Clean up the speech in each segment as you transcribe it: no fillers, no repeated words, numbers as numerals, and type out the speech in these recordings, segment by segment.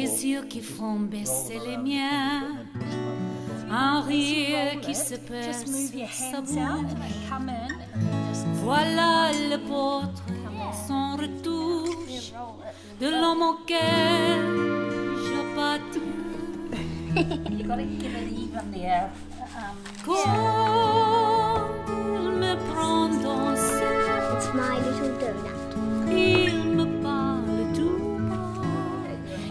des yeux qui font baisser les miens, un rire qui se perce sur sa bouche. Voilà le portrait sans retouche de l'homme auquel je pâtis. You've got to give it even there. Quand il me prend dans ses bras, It's my little donut. il me parle tout bas,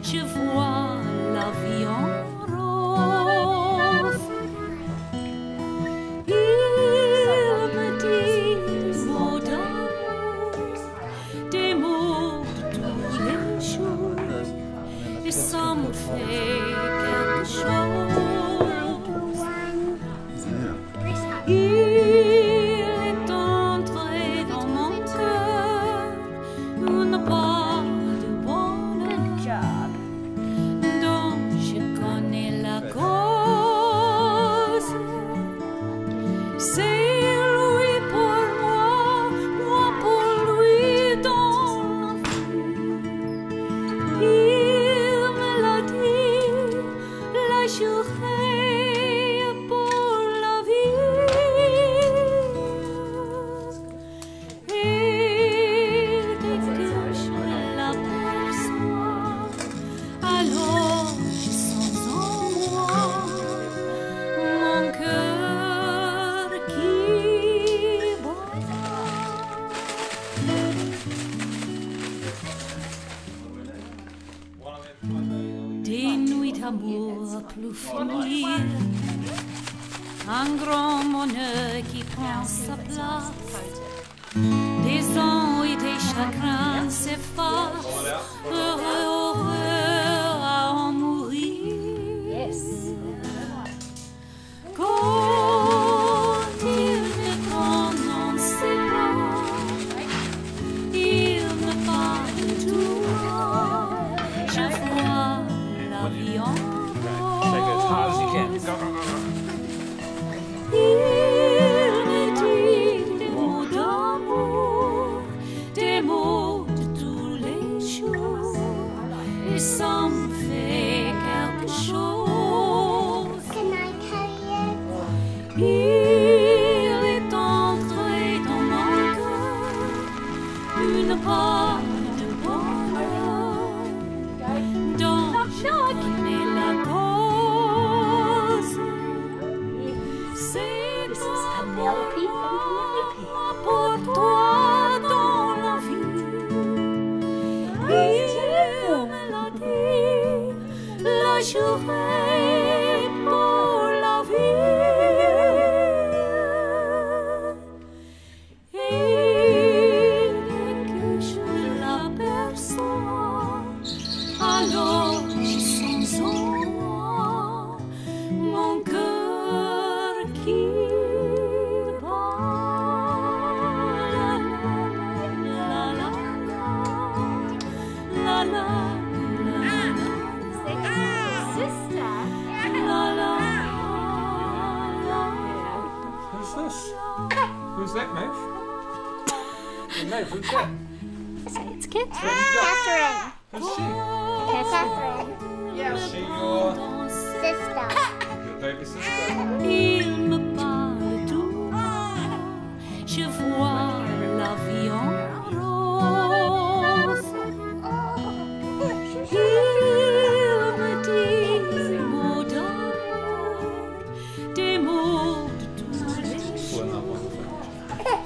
je vois la vie en rose. Il me dit des mots d'amour, des mots de tous les jours, et ça me fait quelque chose. Il est entré dans mon cœur une part de bonheur dont je connais la cause. C'est lui pour moi, moi pour lui dans la vie. Il me l'a dit, la journée pour la vie. Et dès que je l'aperçois, alors je sens en moi mon cœur qui bat. Des nuits d'amour plus finir, un grand bonheur qui prend sa place, des ans et des chagrins s'effacent, heureux, heureux à en mourir. Quand il me prend dans ses bras, il me parle tout bas, je vois la vie en rose. Il me dit des mots d'amour, des mots de tous les jours, et ça me fait quelque chose. Can I carry it? Il est entré dans mon cœur une part de bonheur dont je connais la cause. C'est Penelope toi, and moi pour toi dans la vie. Il me l'a dit, la journée pour la vie. Et dès que je l'aperçois, alors je sens en moi mon cœur qui bat. La la la la la Who's this? Who's that, Maeve? Maeve, who's that? Say it's Kit. Catherine. Catherine. Who's she? Catherine. Is she your Sister. baby sister? Il me parle tout bas, je vois la vie en rose. Il me dit des mots d'amour, des mots de tous les jours,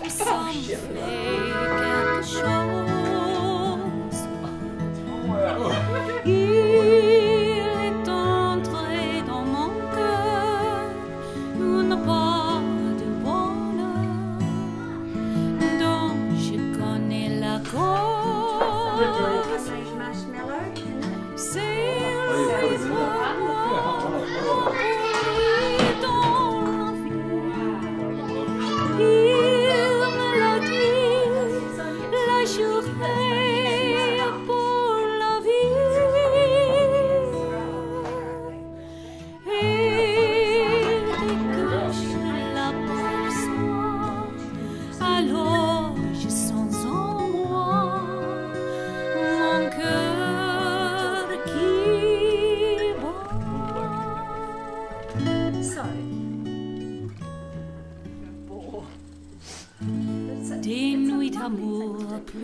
et ça me fait quelque chose. Il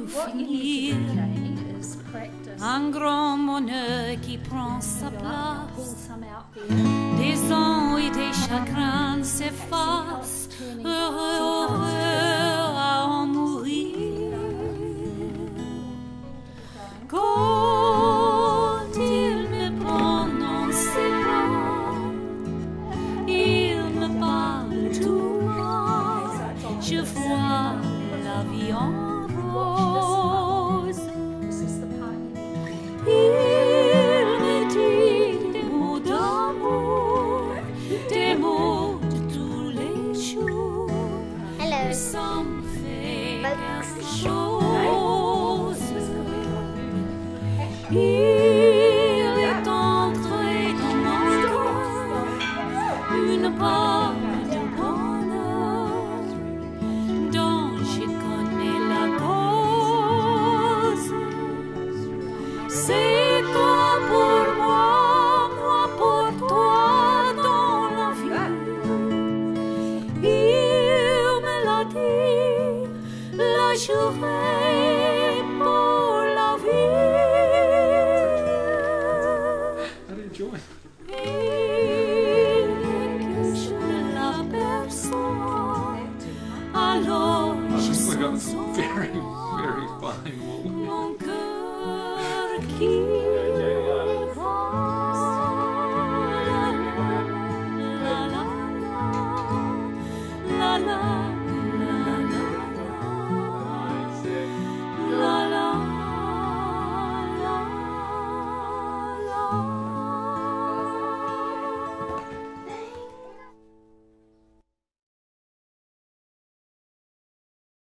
tout What you finir. need to do, Jane, is practice. Un grand bonheur qui prend sa Pull place. some out there. Des ans et des chagrins s'effacent. Heureux, heureux à en mourir. Quand il me prend dans ses bras, il me parle tout bas. Je vois la vie en rose. This is the part you need. Il me dit des mots d'amour, des mots de tous les jours. Hello. Ça me fait quelque chose. Il est entré dans mon corps une part de bonheur dont je connais la cause. C'est toi pour moi, moi pour toi dans la vie. Il me l'a dit, la journée pour la vie. How do you enjoy? Et que je l'aperçois, alors je We sens got son very, very fine wool. mon cœur qui bat. La la la la la la.